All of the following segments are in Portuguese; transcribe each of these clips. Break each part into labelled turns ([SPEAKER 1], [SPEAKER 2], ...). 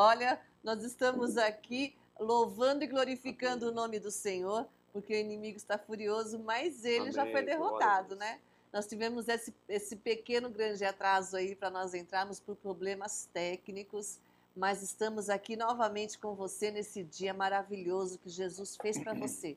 [SPEAKER 1] Olha, nós estamos aqui louvando e glorificando o nome do Senhor, porque o inimigo está furioso, mas ele já foi
[SPEAKER 2] Amém, glória a
[SPEAKER 1] derrotado,
[SPEAKER 2] Deus.
[SPEAKER 1] né? Nós tivemos esse pequeno grande atraso aí para nós entrarmos por problemas técnicos, mas estamos aqui novamente com você nesse dia maravilhoso que Jesus fez para você.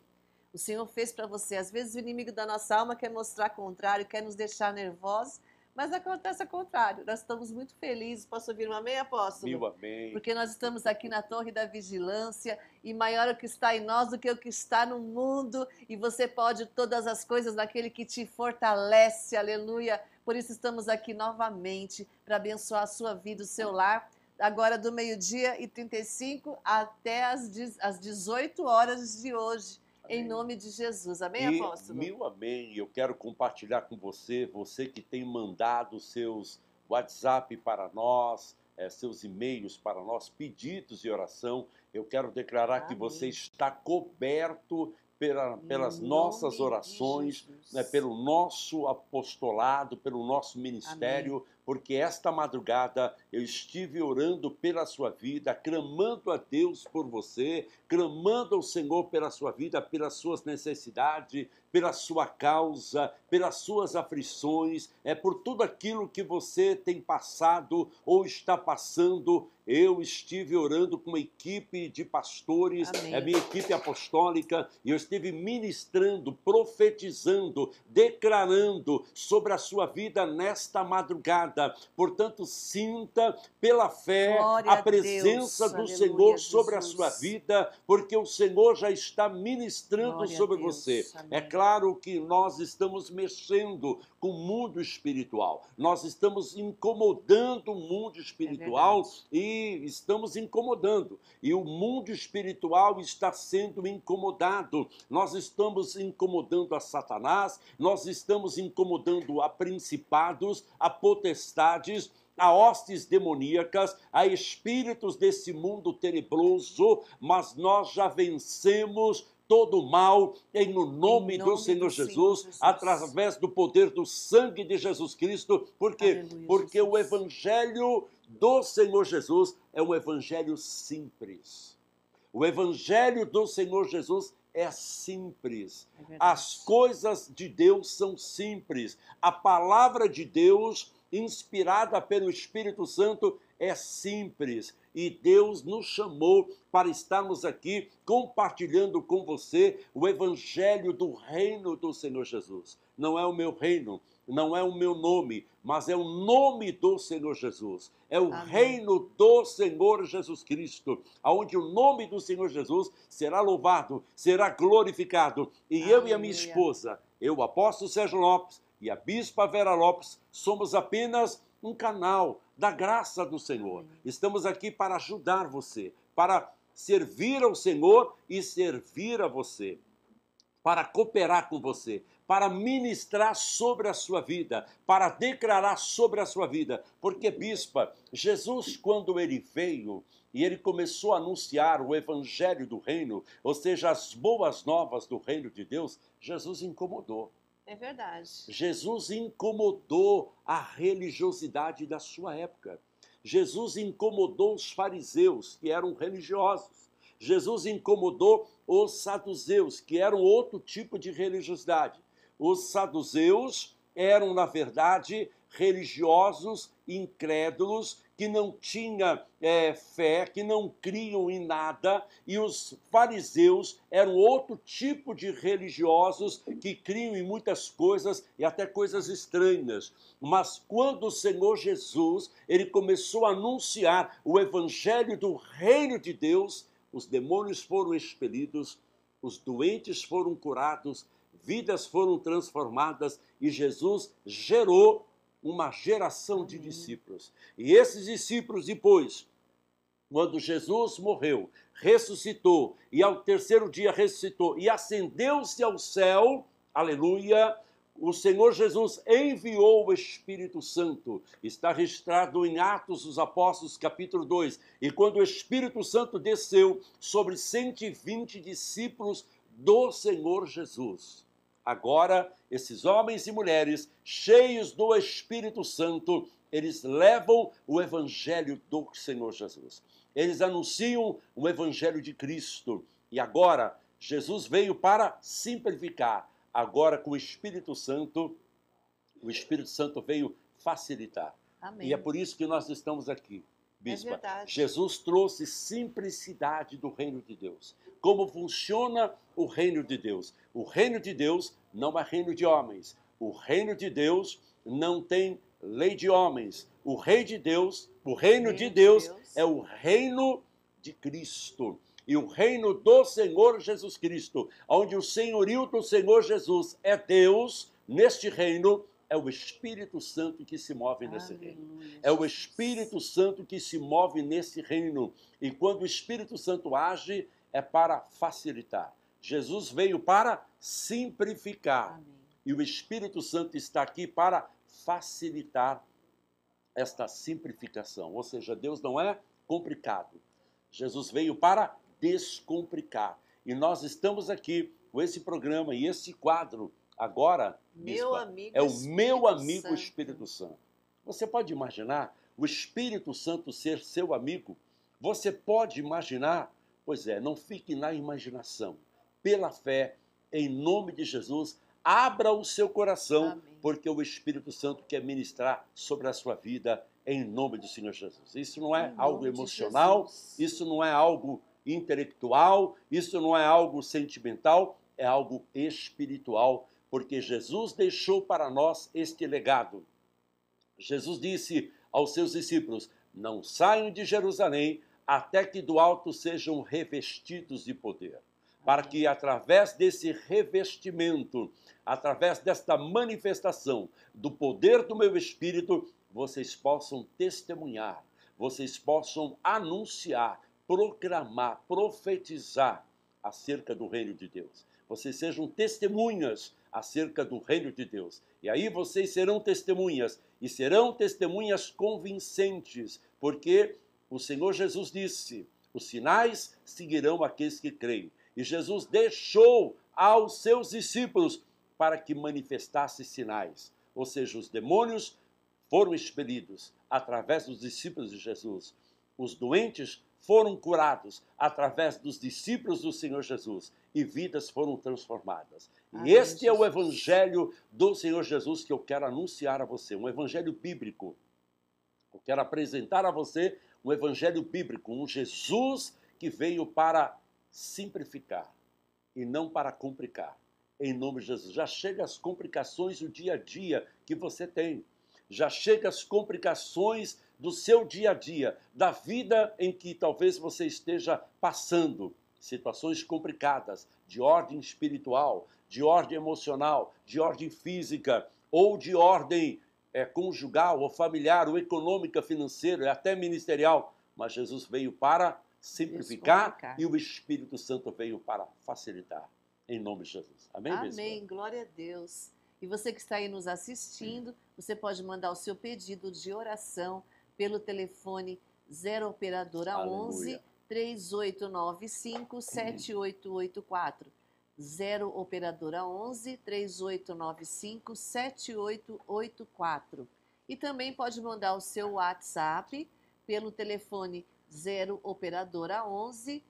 [SPEAKER 1] O Senhor fez para você. Às vezes o inimigo da nossa alma quer mostrar contrário, quer nos deixar nervosos, mas acontece ao contrário. Nós estamos muito felizes. Posso ouvir um amém, apóstolo?
[SPEAKER 2] Mil amém.
[SPEAKER 1] Porque nós estamos aqui na Torre da Vigilância e maior é o que está em nós do que o que está no mundo. E você pode todas as coisas daquele que te fortalece. Aleluia. Por isso estamos aqui novamente para abençoar a sua vida, o seu lar. Agora do 12h35 até às 18 horas de hoje.
[SPEAKER 2] Amém.
[SPEAKER 1] Em nome de Jesus. Amém,
[SPEAKER 2] E
[SPEAKER 1] apóstolo?
[SPEAKER 2] mil amém. Eu quero compartilhar com você, você que tem mandado seus WhatsApp para nós, seus e-mails para nós, pedidos de oração. Eu quero declarar que
[SPEAKER 1] Amém.
[SPEAKER 2] você está coberto pelas
[SPEAKER 1] Em
[SPEAKER 2] nossas
[SPEAKER 1] nome de
[SPEAKER 2] orações,
[SPEAKER 1] Jesus.
[SPEAKER 2] pelo nosso apostolado, pelo nosso ministério, porque esta madrugada eu estive orando pela sua vida, clamando a Deus por você, clamando ao Senhor pela sua vida, pelas suas necessidades, pela sua causa, pelas suas aflições, por tudo aquilo que você tem passado ou está passando. Eu estive orando com uma equipe de pastores, minha equipe apostólica, e eu estive ministrando, profetizando, declarando sobre a sua vida nesta madrugada. Portanto, sinta pela fé a presença do Senhor sobre a sua vida, porque o Senhor já está ministrando sobre você. É claro que nós estamos mexendo com o mundo espiritual, nós estamos incomodando o mundo espiritual e estamos incomodando, e o mundo espiritual está sendo incomodado. Nós estamos incomodando a Satanás, nós estamos incomodando a principados, a potestades, a hostes demoníacas, a espíritos desse mundo tenebroso, mas nós já vencemos todo o mal em nome do Senhor Jesus, através do poder do sangue de Jesus Cristo, porque o evangelho do Senhor Jesus é um evangelho simples. O evangelho do Senhor Jesus é simples. As coisas de Deus são simples. A palavra de Deus, inspirada pelo Espírito Santo, é simples. E Deus nos chamou para estarmos aqui compartilhando com você o evangelho do reino do Senhor Jesus. Não é o meu reino, não é o meu nome, mas é o nome do Senhor Jesus. É o reino do Senhor Jesus Cristo, onde o nome do Senhor Jesus será louvado, será glorificado. E eu e a minha esposa, eu, o apóstolo Sérgio Lopes, e a bispa Vera Lopes, somos apenas um canal da graça do Senhor. Estamos aqui para ajudar você, para servir ao Senhor e servir a você, para cooperar com você, para ministrar sobre a sua vida, para declarar sobre a sua vida. Porque, bispa, Jesus, quando ele veio e ele começou a anunciar o evangelho do reino, ou seja, as boas novas do reino de Deus, Jesus incomodou.
[SPEAKER 1] É verdade.
[SPEAKER 2] Jesus incomodou a religiosidade da sua época. Jesus incomodou os fariseus, que eram religiosos. Jesus incomodou os saduceus, que eram outro tipo de religiosidade. Os saduceus eram, na verdade, religiosos incrédulos, que não tinham fé, que não criam em nada, e os fariseus eram outro tipo de religiosos que criam em muitas coisas e até coisas estranhas. Mas quando o Senhor Jesus ele começou a anunciar o evangelho do reino de Deus, os demônios foram expelidos, os doentes foram curados, vidas foram transformadas e Jesus gerou uma geração de discípulos. E esses discípulos depois, quando Jesus morreu, ressuscitou, e ao terceiro dia ressuscitou, e ascendeu-se ao céu, aleluia, o Senhor Jesus enviou o Espírito Santo. Está registrado em Atos dos Apóstolos, capítulo 2. E quando o Espírito Santo desceu sobre 120 discípulos do Senhor Jesus, agora, esses homens e mulheres, cheios do Espírito Santo, eles levam o evangelho do Senhor Jesus. eles anunciam o evangelho de Cristo. E agora, Jesus veio para simplificar. Agora, com o Espírito Santo veio facilitar.
[SPEAKER 1] Amém.
[SPEAKER 2] E é por isso que nós estamos aqui,
[SPEAKER 1] É
[SPEAKER 2] Bispa.
[SPEAKER 1] verdade.
[SPEAKER 2] Jesus trouxe simplicidade do reino de Deus. Como funciona o reino de Deus? O reino de Deus não é reino de homens. O reino de Deus não tem lei de homens. O reino de Deus é o reino de Cristo. E o reino do Senhor Jesus Cristo, onde o senhorio do Senhor Jesus é Deus, neste reino é o Espírito Santo que se move nesse reino. É o Espírito Santo que se move nesse reino. E quando o Espírito Santo age, é para facilitar. Jesus veio para simplificar.
[SPEAKER 1] Amém.
[SPEAKER 2] E o Espírito Santo está aqui para facilitar esta simplificação. Ou seja, Deus não é complicado. Jesus veio para descomplicar. E nós estamos aqui com esse programa e esse quadro agora, Bispa, é o meu amigo Espírito Santo. Você pode imaginar o Espírito Santo ser seu amigo? Você pode imaginar? Pois é, não fique na imaginação. Pela fé, em nome de Jesus, abra o seu coração,
[SPEAKER 1] Amém.
[SPEAKER 2] Porque o Espírito Santo quer ministrar sobre a sua vida em nome do Senhor Jesus. Isso não é algo emocional, isso não é algo intelectual, isso não é algo sentimental, é algo espiritual, porque Jesus deixou para nós este legado. Jesus disse aos seus discípulos: não saiam de Jerusalém até que do alto sejam revestidos de poder, para que através desse revestimento, através desta manifestação do poder do meu Espírito, vocês possam testemunhar, vocês possam anunciar, proclamar, profetizar acerca do reino de Deus. Vocês sejam testemunhas acerca do reino de Deus. E aí vocês serão testemunhas, e serão testemunhas convincentes, porque o Senhor Jesus disse: os sinais seguirão aqueles que creem. E Jesus deixou aos seus discípulos para que manifestasse sinais. Ou seja, os demônios foram expelidos através dos discípulos de Jesus. Os doentes foram curados através dos discípulos do Senhor Jesus. E vidas foram transformadas. E este é o evangelho do Senhor Jesus que eu quero anunciar a você. Um evangelho bíblico. Eu quero apresentar a você um evangelho bíblico. Um Jesus que veio para simplificar e não para complicar. Em nome de Jesus. Já chega as complicações do dia a dia que você tem. Já chega as complicações do seu dia a dia, da vida em que talvez você esteja passando. Situações complicadas, de ordem espiritual, de ordem emocional, de ordem física, ou de ordem conjugal, ou familiar, ou econômica, financeira, até ministerial. Mas Jesus veio para simplificar e o Espírito Santo veio para facilitar. Em nome de Jesus. Amém,
[SPEAKER 1] Amém.
[SPEAKER 2] Bispo?
[SPEAKER 1] Glória a Deus. E você que está aí nos assistindo, você pode mandar o seu pedido de oração pelo telefone 0 operadora 11 3895 7884. 0 operadora 11 3895 7884. E também pode mandar o seu WhatsApp pelo telefone 0 operadora 11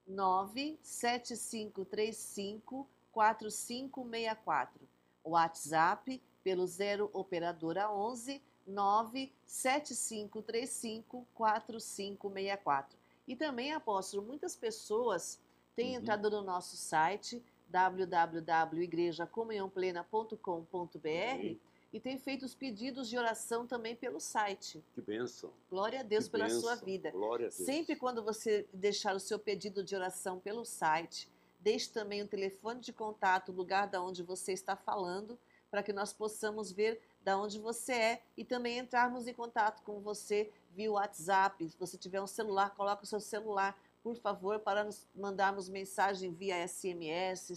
[SPEAKER 1] 97535 4564. O WhatsApp pelo 0 operadora 11 97535 4564. E também, apóstolo, muitas pessoas têm entrado no nosso site www.igrejacomunhãoplena.com.br e têm feito os pedidos de oração também pelo site.
[SPEAKER 2] Que bênção.
[SPEAKER 1] Glória a Deus
[SPEAKER 2] Que
[SPEAKER 1] pela
[SPEAKER 2] bênção.
[SPEAKER 1] sua vida.
[SPEAKER 2] Glória a Deus.
[SPEAKER 1] Sempre quando você deixar o seu pedido de oração pelo site, deixe também o telefone de contato, o lugar da onde você está falando, para que nós possamos ver da onde você é e também entrarmos em contato com você via WhatsApp. Se você tiver um celular, coloque o seu celular, por favor, para nos mandarmos mensagem via SMS,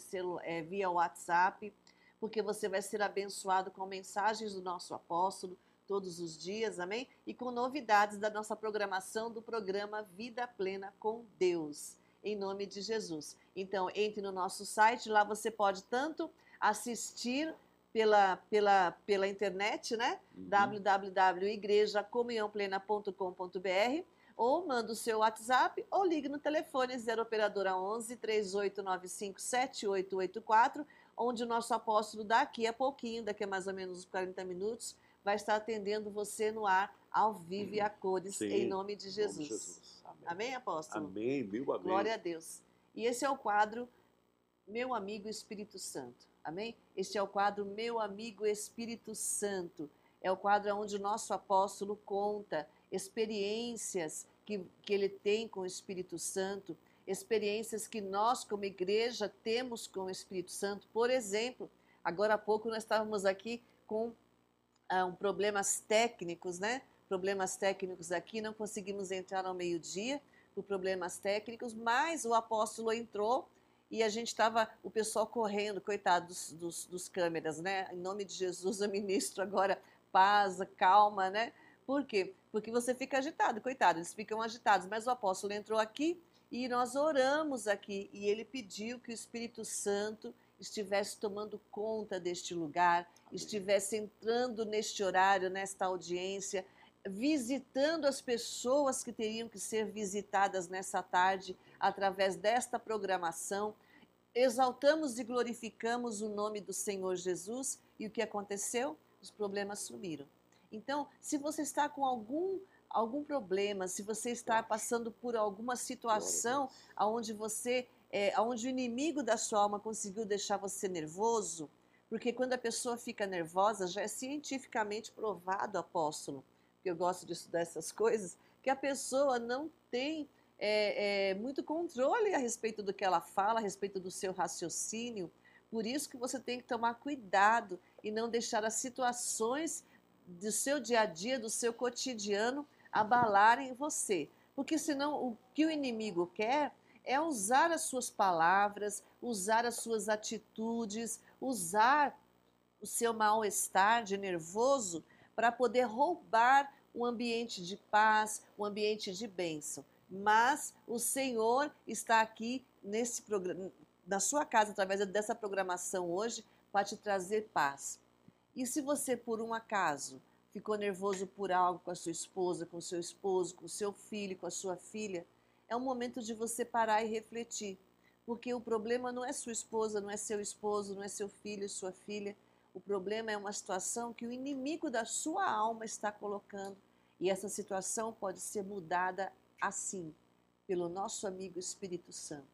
[SPEAKER 1] via WhatsApp, porque você vai ser abençoado com mensagens do nosso apóstolo todos os dias, amém? E com novidades da nossa programação do programa Vida Plena com Deus, em nome de Jesus. Então, entre no nosso site, lá você pode tanto assistir pela internet, né? www.igrejacomunhãoplena.com.br, ou manda o seu WhatsApp ou ligue no telefone 0 operadora 11 3895 7884, onde o nosso apóstolo daqui a pouquinho, daqui a mais ou menos uns 40 minutos, vai estar atendendo você no ar, ao vivo e a cores,
[SPEAKER 2] Sim,
[SPEAKER 1] em nome de Jesus.
[SPEAKER 2] Em nome de Jesus. Amém.
[SPEAKER 1] Amém, apóstolo?
[SPEAKER 2] Amém, meu amém.
[SPEAKER 1] Glória a Deus. E esse é o quadro Meu Amigo Espírito Santo. Amém? Este é o quadro Meu Amigo Espírito Santo. É o quadro onde o nosso apóstolo conta experiências que ele tem com o Espírito Santo, experiências que nós, como igreja, temos com o Espírito Santo. Por exemplo, agora há pouco nós estávamos aqui com problemas técnicos, né? Problemas técnicos aqui, não conseguimos entrar ao meio-dia por problemas técnicos, mas o apóstolo entrou e a gente estava, o pessoal correndo, coitado dos câmeras, né? Em nome de Jesus, eu ministro agora paz, calma, né? Por quê? Porque você fica agitado, coitado, eles ficam agitados, mas o apóstolo entrou aqui e nós oramos aqui e ele pediu que o Espírito Santo estivesse tomando conta deste lugar, estivesse entrando neste horário, nesta audiência, visitando as pessoas que teriam que ser visitadas nessa tarde através desta programação. Exaltamos e glorificamos o nome do Senhor Jesus e o que aconteceu? Os problemas sumiram. Então, se você está com algum problema, se você está passando por alguma situação onde onde o inimigo da sua alma conseguiu deixar você nervoso, porque quando a pessoa fica nervosa, já é cientificamente provado, apóstolo, porque eu gosto de estudar essas coisas, que a pessoa não tem muito controle a respeito do que ela fala, a respeito do seu raciocínio. Por isso que você tem que tomar cuidado e não deixar as situações do seu dia a dia, do seu cotidiano, abalarem você. Porque senão o que o inimigo quer é usar as suas palavras, usar as suas atitudes, usar o seu mal-estar de nervoso para poder roubar um ambiente de paz, um ambiente de bênção. Mas o Senhor está aqui nesse programa, na sua casa, através dessa programação hoje, para te trazer paz. E se você, por um acaso, ficou nervoso por algo com a sua esposa, com o seu esposo, com o seu filho, com a sua filha, é um momento de você parar e refletir. Porque o problema não é sua esposa, não é seu esposo, não é seu filho, sua filha. O problema é uma situação que o inimigo da sua alma está colocando. E essa situação pode ser mudada assim, pelo nosso amigo Espírito Santo.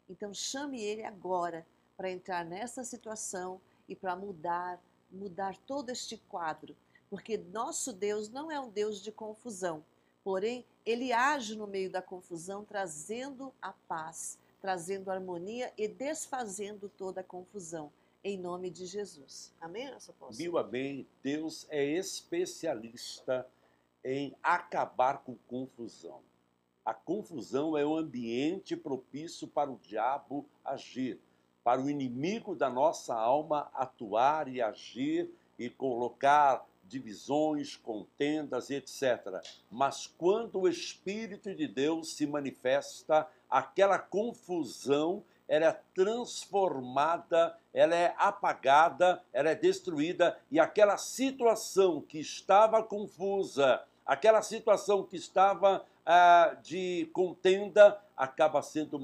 [SPEAKER 1] Então chame ele agora para entrar nessa situação e para mudar todo este quadro. Porque nosso Deus não é um Deus de confusão. Porém, ele age no meio da confusão, trazendo a paz, trazendo a harmonia e desfazendo toda a confusão. Em nome de Jesus. Amém, nosso apóstolo?
[SPEAKER 2] Meu amém. Deus é especialista em acabar com confusão. A confusão é o ambiente propício para o diabo agir, para o inimigo da nossa alma atuar e agir e colocar divisões, contendas, etc. Mas quando o Espírito de Deus se manifesta, aquela confusão ela é transformada, ela é apagada, ela é destruída, e aquela situação que estava confusa, aquela situação que estava de contenda, acaba sendo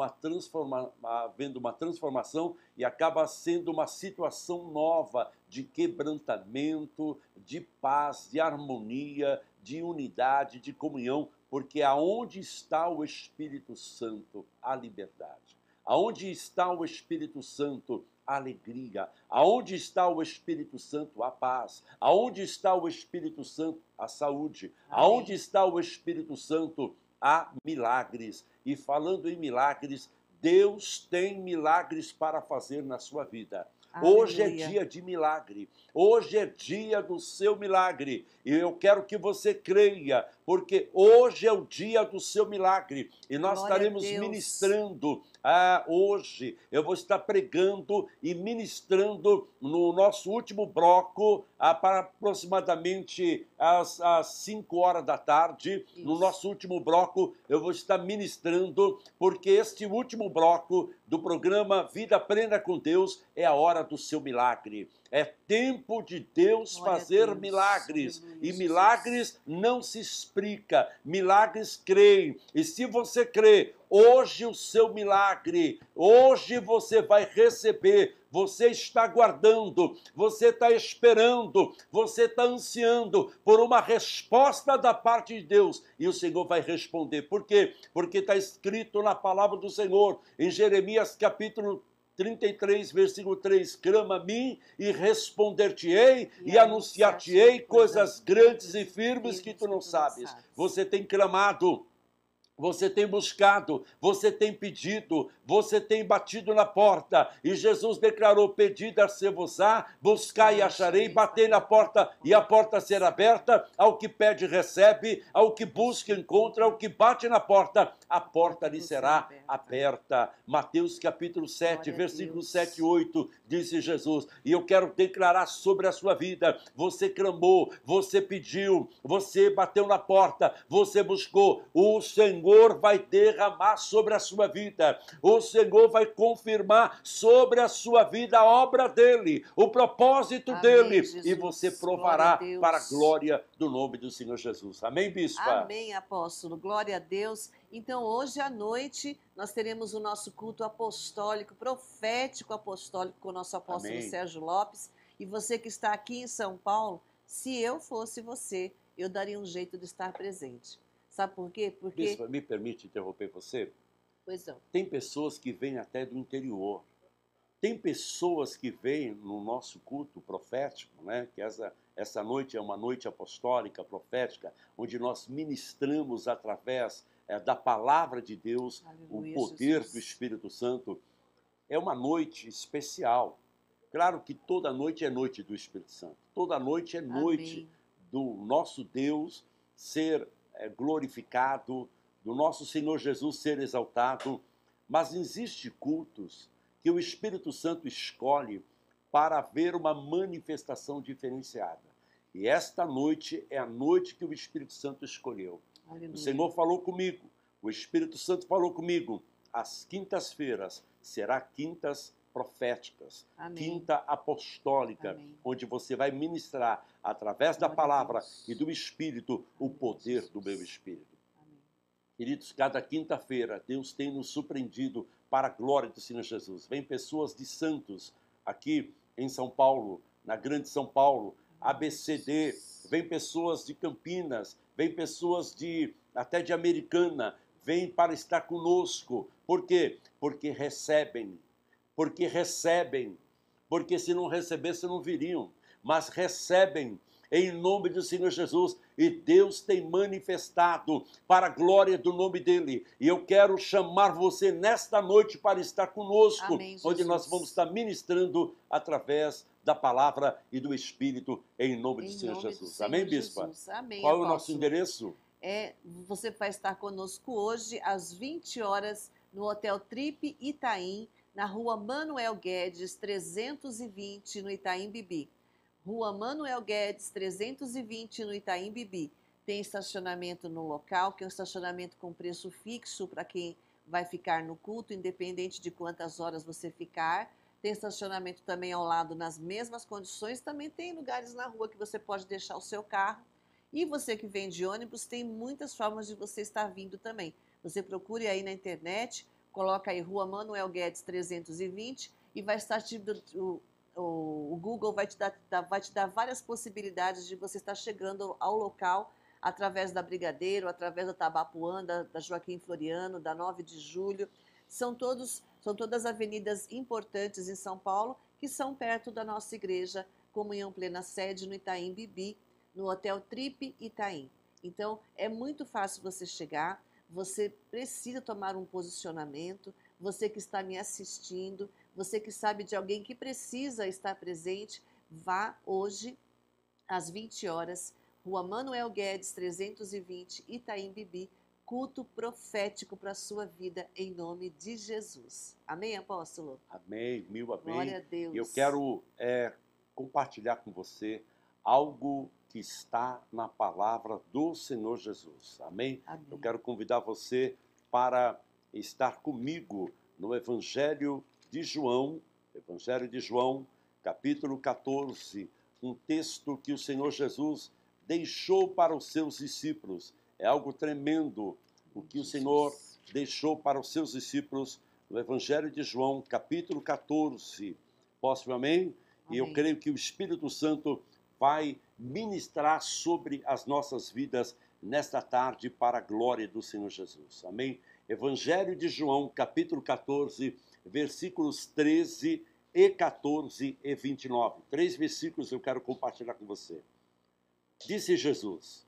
[SPEAKER 2] havendo uma transformação e acaba sendo uma situação nova de quebrantamento, de paz, de harmonia, de unidade, de comunhão, porque aonde está o Espírito Santo, há liberdade. Aonde está o Espírito Santo, a alegria. Aonde está o Espírito Santo, a paz. Aonde está o Espírito Santo, a saúde.
[SPEAKER 1] Amém.
[SPEAKER 2] Aonde está o Espírito Santo, há milagres. E falando em milagres, Deus tem milagres para fazer na sua vida.
[SPEAKER 1] Aleluia.
[SPEAKER 2] Hoje é dia de milagre. Hoje é dia do seu milagre. E eu quero que você creia, porque hoje é o dia do seu milagre. E nós
[SPEAKER 1] Glória
[SPEAKER 2] estaremos
[SPEAKER 1] a Deus.
[SPEAKER 2] ministrando hoje. Eu vou estar pregando e ministrando no nosso último bloco, para aproximadamente às 5 horas da tarde.
[SPEAKER 1] Isso.
[SPEAKER 2] No nosso último bloco, eu vou estar ministrando, porque este último bloco do programa Vida Plena com Deus é a hora do seu milagre. É tempo de Deus
[SPEAKER 1] Glória a
[SPEAKER 2] fazer
[SPEAKER 1] Deus.
[SPEAKER 2] milagres.
[SPEAKER 1] Aleluia,
[SPEAKER 2] E
[SPEAKER 1] Jesus.
[SPEAKER 2] milagres não se explica, milagres creem. E se você crê, hoje o seu milagre, hoje você vai receber. Você está aguardando, você está esperando, você está ansiando por uma resposta da parte de Deus. E o Senhor vai responder. Por quê? Porque está escrito na palavra do Senhor, em Jeremias capítulo 33, versículo 3, clama a mim e responder-te-ei e anunciar-te-ei coisas grandes e firmes que tu não sabes. Você tem clamado, você tem buscado, você tem pedido, você tem batido na porta. E Jesus declarou, pedi dar-se-vos-á, buscai e acharei, batei na porta e a porta será aberta. Ao que pede, recebe, ao que busca, encontra, ao que bate na porta, a porta lhe será aberta. Mateus capítulo 7, versículos 7 e 8, disse Jesus. E eu quero declarar sobre a sua vida, você clamou, você pediu, você bateu na porta, você buscou, o Senhor vai derramar sobre a sua vida, o Senhor vai confirmar sobre a sua vida a obra dele, o propósito dele,
[SPEAKER 1] Jesus.
[SPEAKER 2] e você provará para a glória do nome do Senhor Jesus. Amém, bispa?
[SPEAKER 1] Amém, apóstolo. Glória a Deus. Então, hoje à noite, nós teremos o nosso culto apostólico, profético apostólico, com o nosso apóstolo
[SPEAKER 2] Amém.
[SPEAKER 1] Sérgio Lopes. E você que está aqui em São Paulo, se eu fosse você, eu daria um jeito de estar presente. Sabe por quê? Porque...
[SPEAKER 2] Bispa, me permite interromper você?
[SPEAKER 1] Pois não.
[SPEAKER 2] Tem pessoas que vêm até do interior. Tem pessoas que vêm no nosso culto profético, né? Que essa noite é uma noite apostólica, profética, onde nós ministramos através da palavra de Deus,
[SPEAKER 1] Aleluia,
[SPEAKER 2] o poder
[SPEAKER 1] Jesus.
[SPEAKER 2] do Espírito Santo. É uma noite especial. Claro que toda noite é noite do Espírito Santo. Toda noite é noite
[SPEAKER 1] Amém.
[SPEAKER 2] do nosso Deus ser glorificado, do nosso Senhor Jesus ser exaltado. Mas existem cultos que o Espírito Santo escolhe para haver uma manifestação diferenciada. E esta noite é a noite que o Espírito Santo escolheu.
[SPEAKER 1] Aleluia.
[SPEAKER 2] O Senhor falou comigo, o Espírito Santo falou comigo, às quintas-feiras será quintas proféticas,
[SPEAKER 1] Amém.
[SPEAKER 2] quinta apostólica,
[SPEAKER 1] Amém.
[SPEAKER 2] onde você vai ministrar, através da palavra e do Espírito, o poder do meu Espírito.
[SPEAKER 1] Amém.
[SPEAKER 2] Queridos, cada quinta-feira Deus tem nos surpreendido para a glória do Senhor Jesus. Vem pessoas de Santos aqui em São Paulo, na Grande São Paulo, ABCD, vem pessoas de Campinas, vem pessoas até de Americana, vem para estar conosco. Por quê? Porque recebem, porque se não recebessem não viriam, mas recebem em nome do Senhor Jesus, e Deus tem manifestado para a glória do nome dele. E eu quero chamar você nesta noite para estar conosco,
[SPEAKER 1] Amém,
[SPEAKER 2] onde nós vamos estar ministrando através da palavra e do Espírito, em nome do Senhor Jesus. Amém, bispa?
[SPEAKER 1] Amém,
[SPEAKER 2] Qual é
[SPEAKER 1] apóstolo.
[SPEAKER 2] o nosso endereço?
[SPEAKER 1] Você vai estar conosco hoje às 20 horas no Hotel Trip Itaim, na rua Manuel Guedes, 320, no Itaim Bibi. Rua Manuel Guedes, 320, no Itaim Bibi. Tem estacionamento no local, que é um estacionamento com preço fixo para quem vai ficar no culto, independente de quantas horas você ficar. Tem estacionamento também ao lado nas mesmas condições. Também tem lugares na rua que você pode deixar o seu carro. E você que vem de ônibus, tem muitas formas de você estar vindo também. Você procure aí na internet, coloca aí Rua Manuel Guedes 320 e vai estar o Google vai te dar várias possibilidades de você estar chegando ao local através da Brigadeiro, através da Tabapuã, da Joaquim Floriano, da 9 de Julho. São todas avenidas importantes em São Paulo que são perto da nossa igreja Comunhão Plena Sede no Itaim Bibi, no Hotel Trip Itaim. Então, é muito fácil você chegar, você precisa tomar um posicionamento, você que está me assistindo, você que sabe de alguém que precisa estar presente, vá hoje às 20 horas, Rua Manuel Guedes 320, Itaim Bibi, culto profético para a sua vida, em nome de Jesus. Amém, apóstolo?
[SPEAKER 2] Amém, mil amém.
[SPEAKER 1] Glória a Deus.
[SPEAKER 2] Eu quero compartilhar com você algo que está na palavra do Senhor Jesus. Amém?
[SPEAKER 1] Amém.
[SPEAKER 2] Eu quero convidar você para estar comigo no Evangelho de João, capítulo 14, um texto que o Senhor Jesus deixou para os seus discípulos. É algo tremendo o que o Senhor deixou para os seus discípulos no Evangelho de João, capítulo 14. Posso, amém? E eu creio que o Espírito Santo vai ministrar sobre as nossas vidas nesta tarde para a glória do Senhor Jesus. Amém? Evangelho de João, capítulo 14, versículos 13 e 14 e 29. 3 versículos eu quero compartilhar com você. Disse Jesus,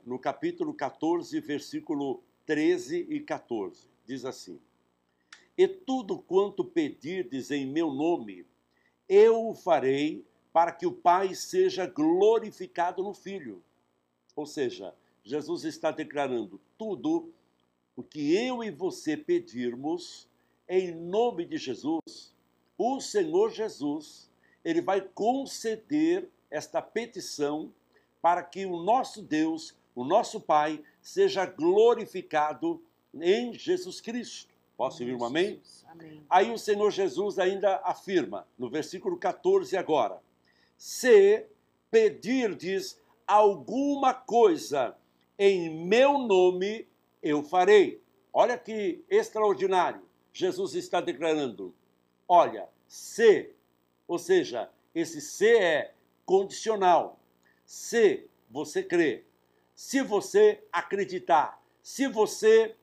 [SPEAKER 2] no capítulo 14, versículo 13 e 14, diz assim: E tudo quanto pedirdes em meu nome, eu o farei, para que o Pai seja glorificado no Filho. Ou seja, Jesus está declarando tudo o que eu e você pedirmos em nome de Jesus, o Senhor Jesus, ele vai conceder esta petição para que o nosso Deus, o nosso Pai, seja glorificado em Jesus Cristo. Posso ouvir um amém?
[SPEAKER 1] Amém.
[SPEAKER 2] Aí o Senhor Jesus ainda afirma, no versículo 14 agora, se pedirdes alguma coisa em meu nome, eu farei. Olha que extraordinário. Jesus está declarando, olha, se, ou seja, esse se é condicional. Se você crer, se você acreditar, se você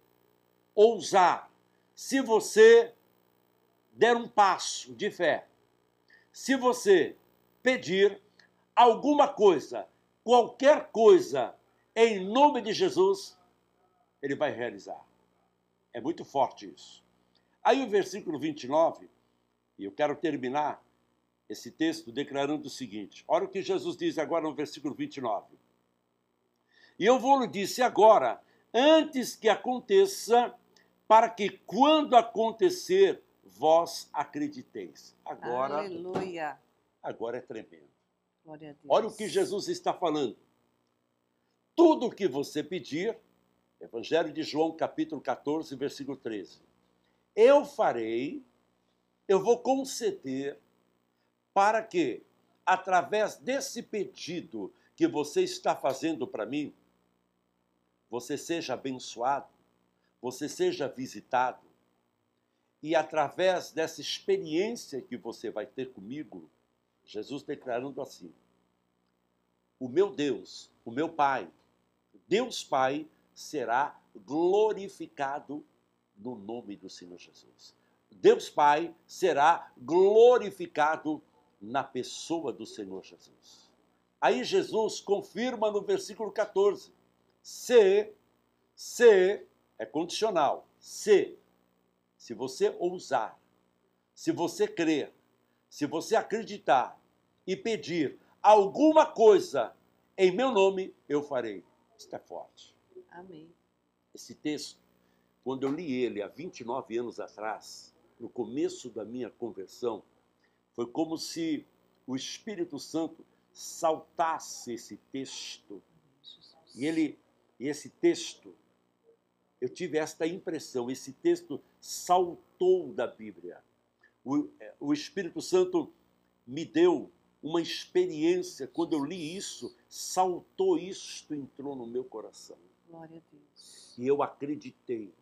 [SPEAKER 2] ousar, se você der um passo de fé, se você pedir alguma coisa, qualquer coisa, em nome de Jesus, ele vai realizar. É muito forte isso. Aí o versículo 29, e eu quero terminar esse texto declarando o seguinte. Olha o que Jesus diz agora no versículo 29. E eu vou lhe dizer agora, antes que aconteça, para que quando acontecer, vós acrediteis. Agora,
[SPEAKER 1] aleluia.
[SPEAKER 2] Agora é tremendo.
[SPEAKER 1] Glória a Deus.
[SPEAKER 2] Olha o que Jesus está falando. Tudo o que você pedir, Evangelho de João, capítulo 14, versículo 13. Eu farei, eu vou conceder, para que, através desse pedido que você está fazendo para mim, você seja abençoado, você seja visitado, e através dessa experiência que você vai ter comigo, Jesus declarando assim, o meu Deus, o meu Pai, Deus Pai, será glorificado no nome do Senhor Jesus. Deus Pai será glorificado na pessoa do Senhor Jesus. Aí Jesus confirma no versículo 14, se é condicional, se você ousar, se você crer, se você acreditar e pedir alguma coisa em meu nome, eu farei. Isto é forte.
[SPEAKER 1] Amém.
[SPEAKER 2] Esse texto, quando eu li ele há 29 anos atrás, no começo da minha conversão, foi como se o Espírito Santo saltasse esse texto. E esse texto, eu tive esta impressão, esse texto saltou da Bíblia. O Espírito Santo me deu uma experiência, quando eu li isso, saltou isto, entrou no meu coração.
[SPEAKER 1] Glória a Deus.
[SPEAKER 2] E eu acreditei.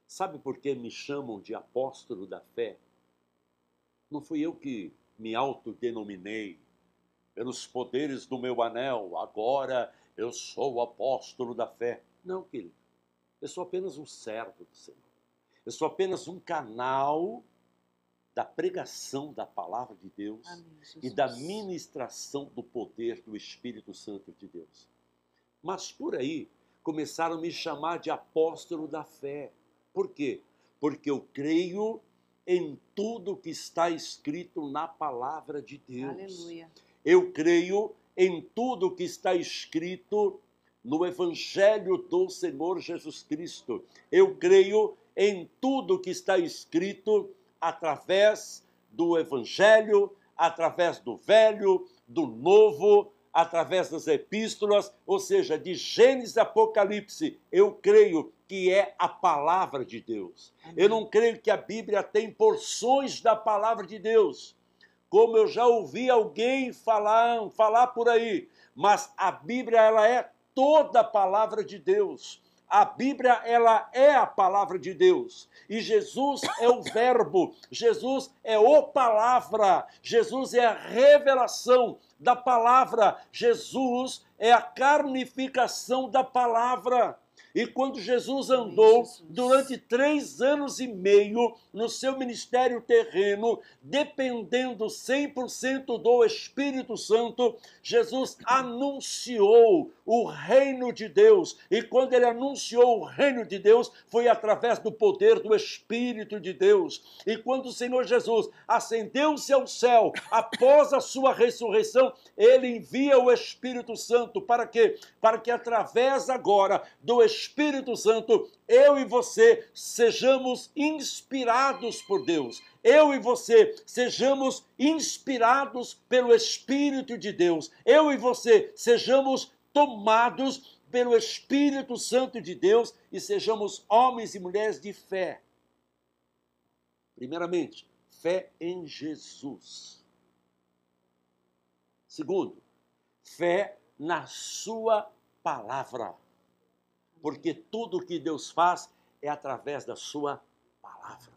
[SPEAKER 2] Sabe por que me chamam de apóstolo da fé? Não fui eu que me autodenominei pelos poderes do meu anel, agora eu sou o apóstolo da fé. Não, querido. Eu sou apenas um servo do Senhor. Eu sou apenas um canal da pregação da palavra de Deus.
[SPEAKER 1] Amém,
[SPEAKER 2] E da ministração do poder do Espírito Santo de Deus. Mas por aí começaram a me chamar de apóstolo da fé. Por quê? Porque eu creio em tudo que está escrito na palavra de Deus.
[SPEAKER 1] Aleluia.
[SPEAKER 2] Eu creio em tudo que está escrito no Evangelho do Senhor Jesus Cristo. Eu creio em tudo que está escrito através do Evangelho, através do Velho, do Novo, através das epístolas, ou seja, de Gênesis e Apocalipse, eu creio que é a palavra de Deus.
[SPEAKER 1] Amém.
[SPEAKER 2] Eu não creio que a Bíblia tem porções da palavra de Deus, como eu já ouvi alguém falar por aí, mas a Bíblia, ela é toda a palavra de Deus. A Bíblia, ela é a palavra de Deus. E Jesus é o verbo, Jesus é o palavra, Jesus é a revelação da palavra, Jesus é a carnificação da palavra. E quando Jesus andou durante 3 anos e meio no seu ministério terreno, dependendo 100% do Espírito Santo, Jesus anunciou o reino de Deus. E quando ele anunciou o reino de Deus, foi através do poder do Espírito de Deus. E quando o Senhor Jesus ascendeu-se ao céu, após a sua ressurreição, ele envia o Espírito Santo para quê? Para que através agora do Espírito Santo, eu e você sejamos inspirados por Deus. Eu e você sejamos inspirados pelo Espírito de Deus. Eu e você sejamos tomados pelo Espírito Santo de Deus e sejamos homens e mulheres de fé. Primeiramente, fé em Jesus. Segundo, fé na sua palavra. Porque tudo que Deus faz é através da sua palavra.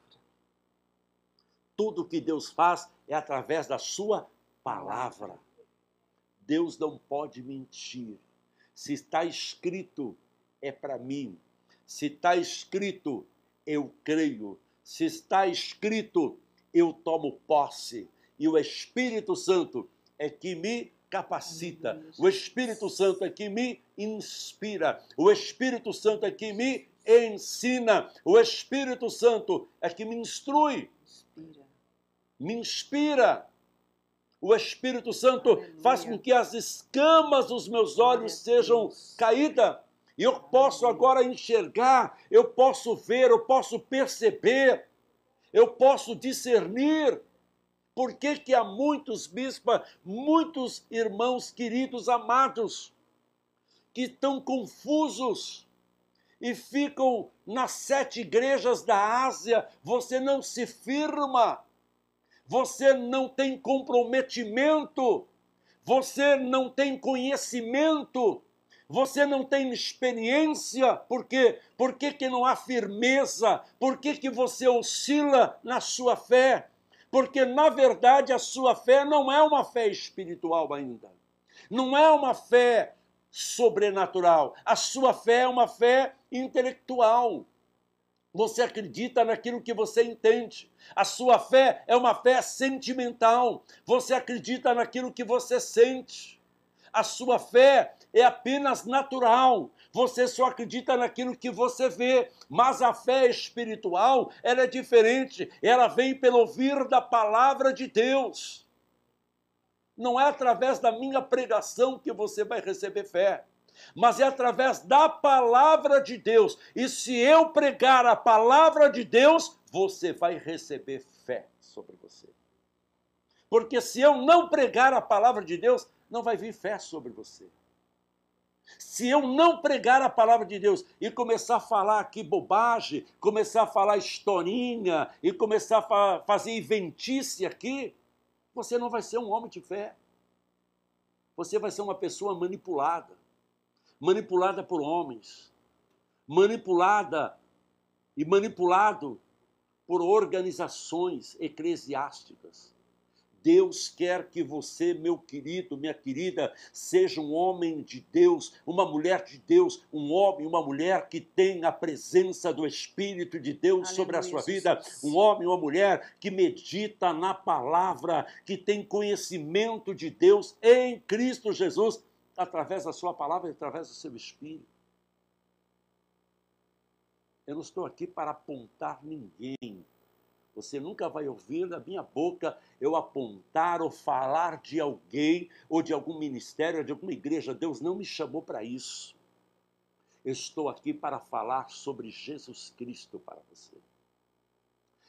[SPEAKER 2] Tudo que Deus faz é através da sua palavra. Deus não pode mentir. Se está escrito, é para mim. Se está escrito, eu creio. Se está escrito, eu tomo posse. E o Espírito Santo é que me capacita. O Espírito Santo é que me inspira. O Espírito Santo é que me ensina. O Espírito Santo é que me instrui. Me inspira. O Espírito Santo faz com que as escamas dos meus olhos sejam caídas. E eu posso agora enxergar, eu posso ver, eu posso perceber, eu posso discernir. Por que que há muitos bispas, muitos irmãos queridos, amados, que estão confusos e ficam nas 7 igrejas da Ásia? Você não se firma, você não tem comprometimento, você não tem conhecimento, você não tem experiência. Por quê? Por que que não há firmeza? Por que que você oscila na sua fé? Porque, na verdade, a sua fé não é uma fé espiritual ainda. Não é uma fé sobrenatural. A sua fé é uma fé intelectual. Você acredita naquilo que você entende. A sua fé é uma fé sentimental. Você acredita naquilo que você sente. A sua fé é apenas natural. Você só acredita naquilo que você vê. Mas a fé espiritual, ela é diferente. Ela vem pelo ouvir da palavra de Deus. Não é através da minha pregação que você vai receber fé, mas é através da palavra de Deus. E se eu pregar a palavra de Deus, você vai receber fé sobre você. Porque se eu não pregar a palavra de Deus, não vai vir fé sobre você. Se eu não pregar a palavra de Deus e começar a falar aqui bobagem, começar a falar historinha e começar a fazer inventice aqui, você não vai ser um homem de fé. Você vai ser uma pessoa manipulada. Manipulada por homens. Manipulada e manipulado por organizações eclesiásticas. Deus quer que você, meu querido, minha querida, seja um homem de Deus, uma mulher de Deus, um homem, uma mulher que tem a presença do Espírito de Deus sobre a sua vida, um homem, uma mulher que medita na palavra, que tem conhecimento de Deus em Cristo Jesus, através da sua palavra e através do seu Espírito. Eu não estou aqui para apontar ninguém. Você nunca vai ouvir da minha boca eu apontar ou falar de alguém, ou de algum ministério, ou de alguma igreja. Deus não me chamou para isso. Eu estou aqui para falar sobre Jesus Cristo para você.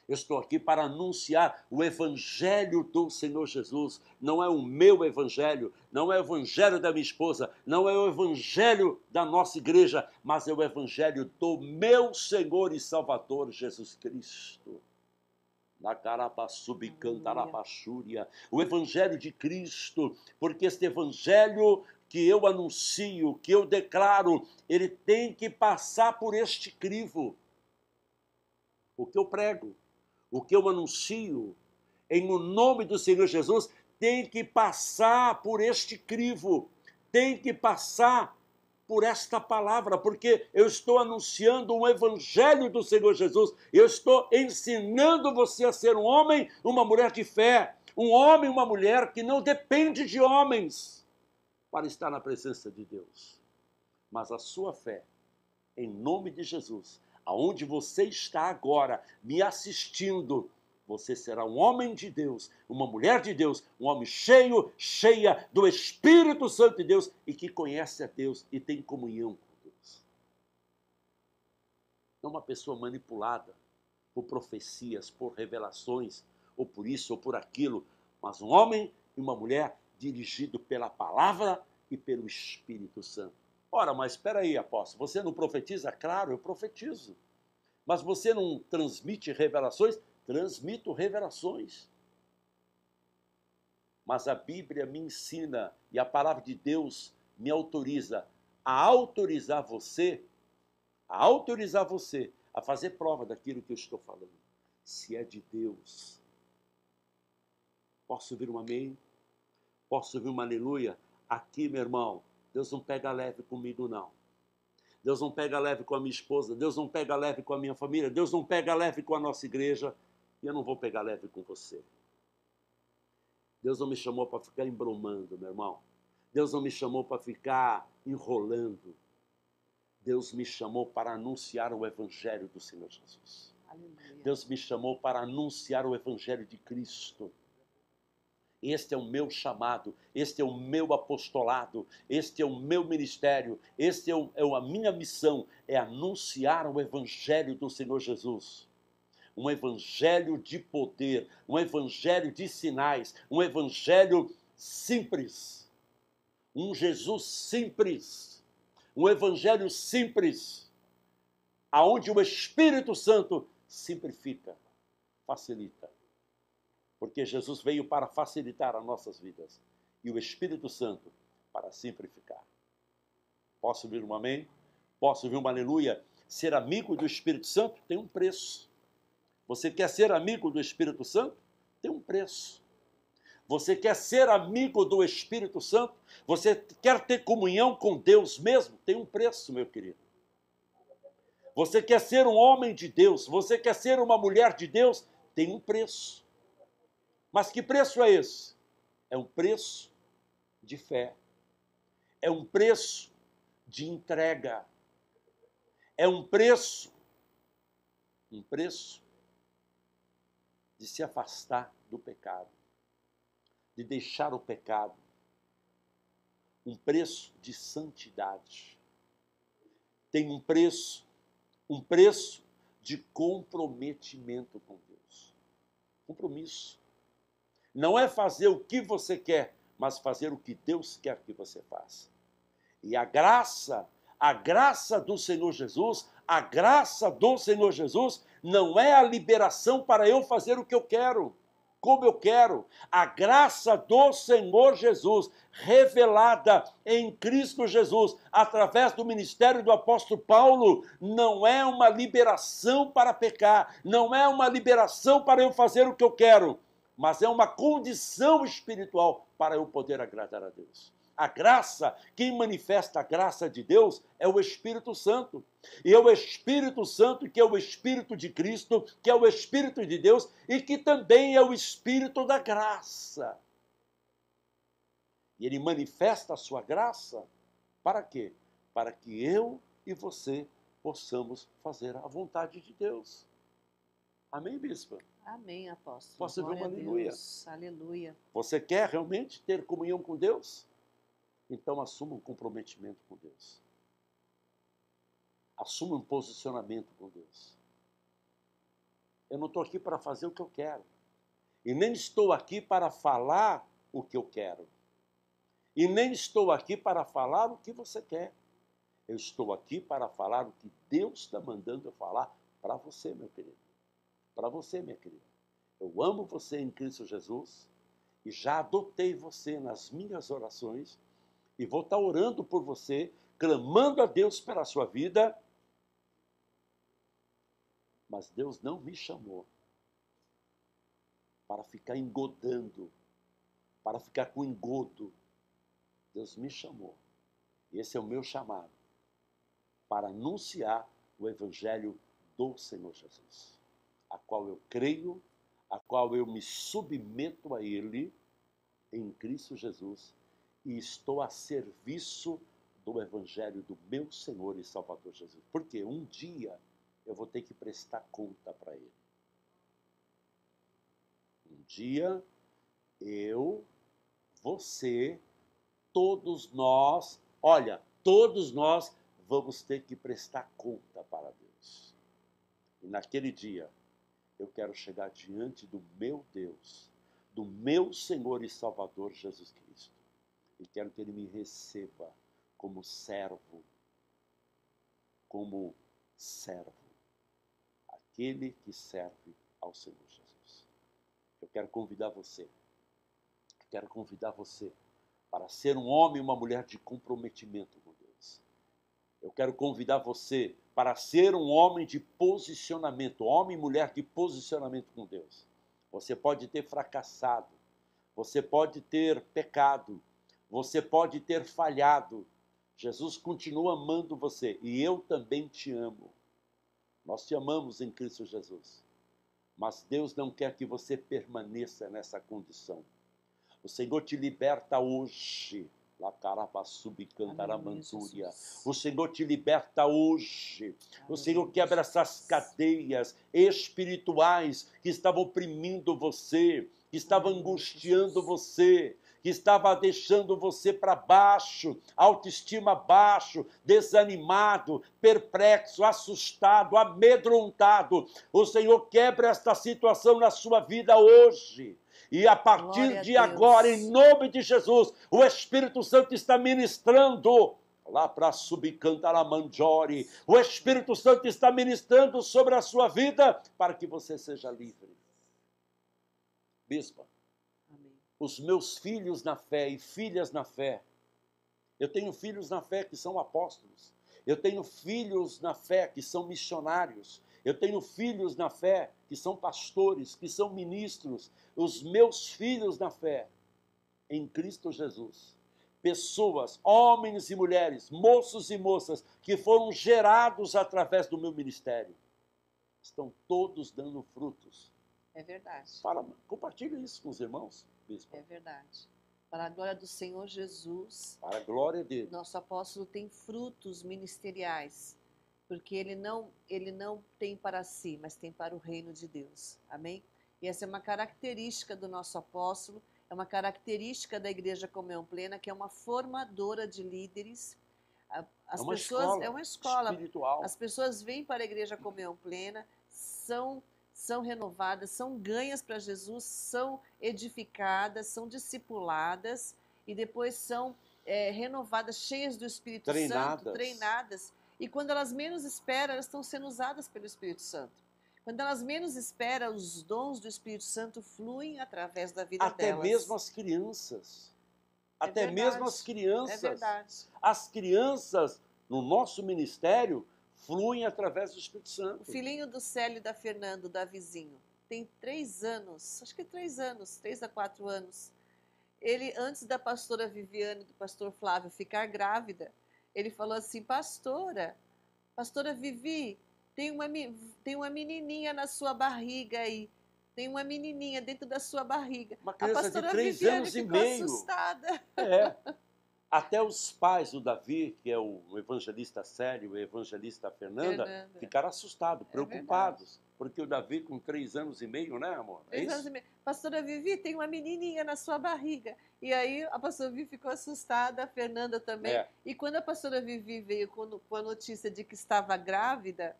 [SPEAKER 2] Eu estou aqui para anunciar o evangelho do Senhor Jesus. Não é o meu evangelho, não é o evangelho da minha esposa, não é o evangelho da nossa igreja, mas é o evangelho do meu Senhor e Salvador Jesus Cristo. O evangelho de Cristo, porque este evangelho que eu anuncio, que eu declaro, ele tem que passar por este crivo. O que eu prego, o que eu anuncio, em o nome do Senhor Jesus, tem que passar por este crivo, tem que passar por esta palavra, porque eu estou anunciando um evangelho do Senhor Jesus, eu estou ensinando você a ser um homem, uma mulher de fé, um homem, uma mulher que não depende de homens para estar na presença de Deus. Mas a sua fé, em nome de Jesus, aonde você está agora, me assistindo, você será um homem de Deus, uma mulher de Deus, um homem cheia do Espírito Santo de Deus e que conhece a Deus e tem comunhão com Deus. Não uma pessoa manipulada por profecias, por revelações, ou por isso ou por aquilo, mas um homem e uma mulher dirigido pela palavra e pelo Espírito Santo. Ora, mas espera aí, apóstolo, você não profetiza? Claro, eu profetizo. Mas você não transmite revelações? Transmito revelações. Mas a Bíblia me ensina e a palavra de Deus me autoriza a autorizar você a fazer prova daquilo que eu estou falando. Se é de Deus. Posso ouvir um amém? Posso ouvir um aleluia? Aqui, meu irmão, Deus não pega leve comigo, não. Deus não pega leve com a minha esposa, Deus não pega leve com a minha família, Deus não pega leve com a nossa igreja, e eu não vou pegar leve com você. Deus não me chamou para ficar embromando, meu irmão. Deus não me chamou para ficar enrolando. Deus me chamou para anunciar o evangelho do Senhor Jesus. Aleluia. Deus me chamou para anunciar o evangelho de Cristo. Este é o meu chamado, este é o meu apostolado, este é o meu ministério, este é a minha missão, é anunciar o evangelho do Senhor Jesus. Um evangelho de poder, um evangelho de sinais, um evangelho simples, um Jesus simples, um evangelho simples, aonde o Espírito Santo simplifica, facilita. Porque Jesus veio para facilitar as nossas vidas e o Espírito Santo para simplificar. Posso ouvir um amém? Posso ouvir um aleluia? Ser amigo do Espírito Santo tem um preço. Você quer ser amigo do Espírito Santo? Tem um preço. Você quer ser amigo do Espírito Santo? Você quer ter comunhão com Deus mesmo? Tem um preço, meu querido. Você quer ser um homem de Deus? Você quer ser uma mulher de Deus? Tem um preço. Mas que preço é esse? É um preço de fé. É um preço de entrega. É um preço de se afastar do pecado, de deixar o pecado, um preço de santidade. Tem um preço de comprometimento com Deus. Compromisso. Não é fazer o que você quer, mas fazer o que Deus quer que você faça. E a graça do Senhor Jesus, não é a liberação para eu fazer o que eu quero, como eu quero. A graça do Senhor Jesus, revelada em Cristo Jesus, através do ministério do apóstolo Paulo, não é uma liberação para pecar, não é uma liberação para eu fazer o que eu quero, mas é uma condição espiritual para eu poder agradar a Deus. A graça, quem manifesta a graça de Deus é o Espírito Santo. E é o Espírito Santo que é o Espírito de Cristo, que é o Espírito de Deus e que também é o Espírito da graça. E ele manifesta a sua graça para quê? Para que eu e você possamos fazer a vontade de Deus. Amém, bispa?
[SPEAKER 1] Amém, apóstolo.
[SPEAKER 2] Posso ouvir uma aleluia?
[SPEAKER 1] Aleluia.
[SPEAKER 2] Você quer realmente ter comunhão com Deus? Então assuma um comprometimento com Deus. Assuma um posicionamento com Deus. Eu não estou aqui para fazer o que eu quero. E nem estou aqui para falar o que eu quero. E nem estou aqui para falar o que você quer. Eu estou aqui para falar o que Deus está mandando eu falar para você, meu querido. Para você, minha querida. Eu amo você em Cristo Jesus e já adotei você nas minhas orações e vou estar orando por você, clamando a Deus pela sua vida. Mas Deus não me chamou para ficar engodando, para ficar com engodo. Deus me chamou. E esse é o meu chamado, para anunciar o Evangelho do Senhor Jesus, a qual eu creio, a qual eu me submeto a Ele, em Cristo Jesus, e estou a serviço do Evangelho do meu Senhor e Salvador Jesus. Porque um dia eu vou ter que prestar conta para Ele. Um dia eu, você, todos nós, olha, todos nós vamos ter que prestar conta para Deus. E naquele dia, eu quero chegar diante do meu Deus, do meu Senhor e Salvador Jesus Cristo. E quero que Ele me receba como servo, aquele que serve ao Senhor Jesus. Eu quero convidar você, para ser um homem e uma mulher de comprometimento com Deus. Eu quero convidar você para ser um homem de posicionamento, homem e mulher de posicionamento com Deus. Você pode ter fracassado, você pode ter pecado, você pode ter falhado. Jesus continua amando você e eu também te amo. Nós te amamos em Cristo Jesus. Mas Deus não quer que você permaneça nessa condição. O Senhor te liberta hoje. O Senhor te liberta hoje. O Senhor quebra essas cadeias espirituais que estavam oprimindo você, que estavam angustiando você, que estava deixando você para baixo, autoestima baixo, desanimado, perplexo, assustado, amedrontado. O Senhor quebra esta situação na sua vida hoje. E a partir de agora, em nome de Jesus, o Espírito Santo está ministrando lá para Subcantaramanjori. O Espírito Santo está ministrando sobre a sua vida para que você seja livre. Bispa, amém. Os meus filhos na fé e filhas na fé, eu tenho filhos na fé que são apóstolos, eu tenho filhos na fé que são missionários, eu tenho filhos na fé que são pastores, que são ministros, os meus filhos na fé, em Cristo Jesus. Pessoas, homens e mulheres, moços e moças, que foram gerados através do meu ministério, estão todos dando frutos.
[SPEAKER 1] É verdade.
[SPEAKER 2] Compartilhe isso com os irmãos, bispo.
[SPEAKER 1] É verdade. Para a glória do Senhor Jesus.
[SPEAKER 2] Para a glória dele.
[SPEAKER 1] Nosso apóstolo tem frutos ministeriais. Porque ele não tem para si, mas tem para o reino de Deus. Amém? E essa é uma característica do nosso apóstolo, é uma característica da Igreja Comunhão Plena, que é uma formadora de líderes. É uma escola
[SPEAKER 2] espiritual.
[SPEAKER 1] As pessoas vêm para a Igreja Comunhão Plena, são renovadas, são ganhas para Jesus, são edificadas, são discipuladas e depois são renovadas, cheias do Espírito Santo, treinadas. E quando elas menos esperam, elas estão sendo usadas pelo Espírito Santo. Quando elas menos esperam, os dons do Espírito Santo fluem através da vida delas.
[SPEAKER 2] Até mesmo as crianças. Até mesmo as crianças.
[SPEAKER 1] É verdade.
[SPEAKER 2] As crianças, no nosso ministério, fluem através do Espírito Santo.
[SPEAKER 1] O filhinho do Célio e da Fernando, da vizinho, tem 3 anos, acho que 3 anos, 3 a 4 anos. Ele, antes da pastora Viviane e do pastor Flávio ficar grávida, ele falou assim: pastora Vivi, tem uma menininha na sua barriga aí. Tem uma menininha dentro da sua barriga.
[SPEAKER 2] Uma criança
[SPEAKER 1] a pastora
[SPEAKER 2] de 3
[SPEAKER 1] Viviane
[SPEAKER 2] anos e
[SPEAKER 1] ficou
[SPEAKER 2] meio.
[SPEAKER 1] assustada.
[SPEAKER 2] Até os pais do Davi, que é o evangelista Célio e o evangelista Fernanda, ficaram assustados, preocupados. Porque o Davi com 3 anos e meio, né, amor?
[SPEAKER 1] 3 anos e meio. Pastora Vivi, tem uma menininha na sua barriga. E aí a pastora Vivi ficou assustada, a Fernanda também. E quando a pastora Vivi veio com a notícia de que estava grávida,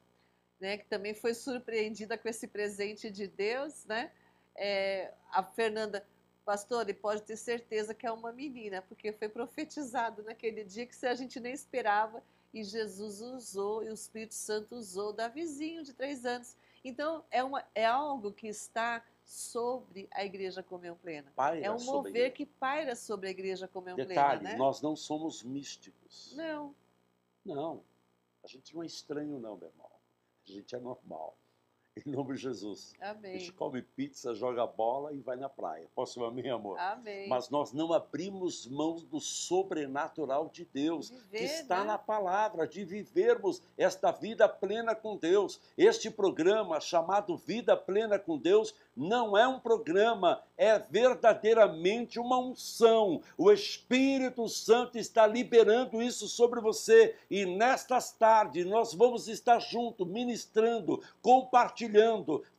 [SPEAKER 1] né, que também foi surpreendida com esse presente de Deus, né? A Fernanda, pastor, e pode ter certeza que é uma menina, porque foi profetizado naquele dia que a gente nem esperava, e Jesus usou, e o Espírito Santo usou o Davizinho de 3 anos. Então, é algo que está sobre a Igreja Comunhão Plena. É
[SPEAKER 2] Paira
[SPEAKER 1] um
[SPEAKER 2] sobre a
[SPEAKER 1] mover
[SPEAKER 2] igreja.
[SPEAKER 1] que paira sobre a Igreja Comunhão Plena,
[SPEAKER 2] Detalhe,
[SPEAKER 1] né?
[SPEAKER 2] nós não somos místicos.
[SPEAKER 1] Não,
[SPEAKER 2] Não, a gente não é estranho não, meu irmão. A gente é normal. Em nome de Jesus. A gente
[SPEAKER 1] amém,
[SPEAKER 2] come pizza, joga bola e vai na praia. Posso ir, amém, amor?
[SPEAKER 1] amém.
[SPEAKER 2] Mas nós não abrimos mãos do sobrenatural de Deus,
[SPEAKER 1] Viver,
[SPEAKER 2] que está
[SPEAKER 1] né?
[SPEAKER 2] na palavra, de vivermos esta vida plena com Deus. Este programa chamado Vida Plena com Deus não é um programa, é verdadeiramente uma unção. O Espírito Santo está liberando isso sobre você. E nestas tardes nós vamos estar juntos, ministrando, compartilhando,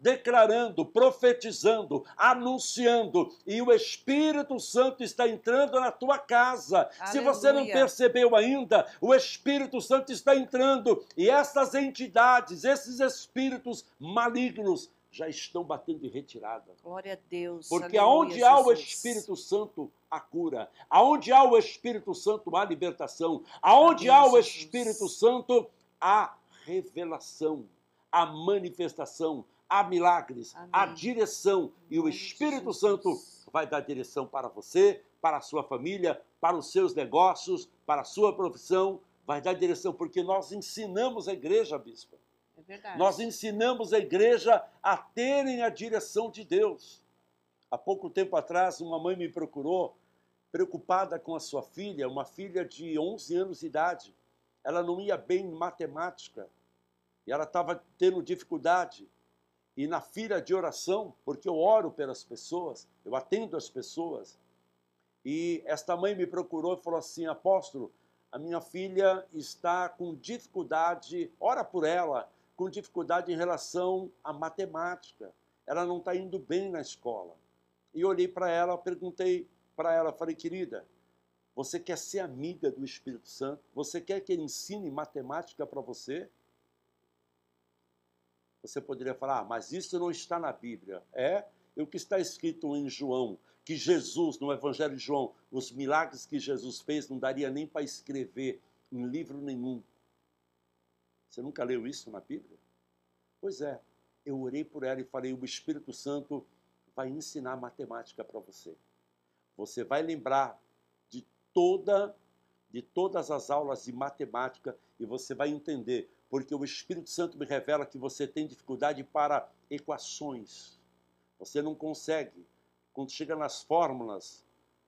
[SPEAKER 2] declarando, profetizando, anunciando. E o Espírito Santo está entrando na tua casa. Se você não
[SPEAKER 1] Aleluia.
[SPEAKER 2] percebeu ainda, o Espírito Santo está entrando. E essas entidades, esses espíritos malignos, já estão batendo em retirada.
[SPEAKER 1] Glória a Deus.
[SPEAKER 2] Porque
[SPEAKER 1] Aleluia,
[SPEAKER 2] aonde há o
[SPEAKER 1] Jesus.
[SPEAKER 2] Espírito Santo, há cura. Aonde há o Espírito Santo, há libertação. Aonde
[SPEAKER 1] Amém,
[SPEAKER 2] há o
[SPEAKER 1] Jesus.
[SPEAKER 2] Espírito Santo, há revelação, há manifestação, há milagres,
[SPEAKER 1] Amém.
[SPEAKER 2] há direção. E o
[SPEAKER 1] nome de
[SPEAKER 2] Espírito
[SPEAKER 1] Jesus.
[SPEAKER 2] Santo vai dar direção para você, para a sua família, para os seus negócios, para a sua profissão. Vai dar direção, porque nós ensinamos a igreja, bispo.
[SPEAKER 1] É verdade.
[SPEAKER 2] Nós ensinamos a igreja a terem a direção de Deus. Há pouco tempo atrás, uma mãe me procurou, preocupada com a sua filha, uma filha de 11 anos de idade. Ela não ia bem em matemática e ela estava tendo dificuldade. E na fila de oração, porque eu oro pelas pessoas, eu atendo as pessoas, e esta mãe me procurou e falou assim: apóstolo, a minha filha está com dificuldade, ora por ela, com dificuldade em relação à matemática. Ela não está indo bem na escola. E eu olhei para ela, perguntei para ela, falei: querida, você quer ser amiga do Espírito Santo? Você quer que ele ensine matemática para você? Você poderia falar: ah, mas isso não está na Bíblia. E o que está escrito em João, que Jesus, no Evangelho de João, os milagres que Jesus fez não daria nem para escrever em livro nenhum. Você nunca leu isso na Bíblia? Pois é, eu orei por ela e falei: o Espírito Santo vai ensinar matemática para você. Você vai lembrar de todas as aulas de matemática e você vai entender, porque o Espírito Santo me revela que você tem dificuldade para equações. Você não consegue. Quando chega nas fórmulas,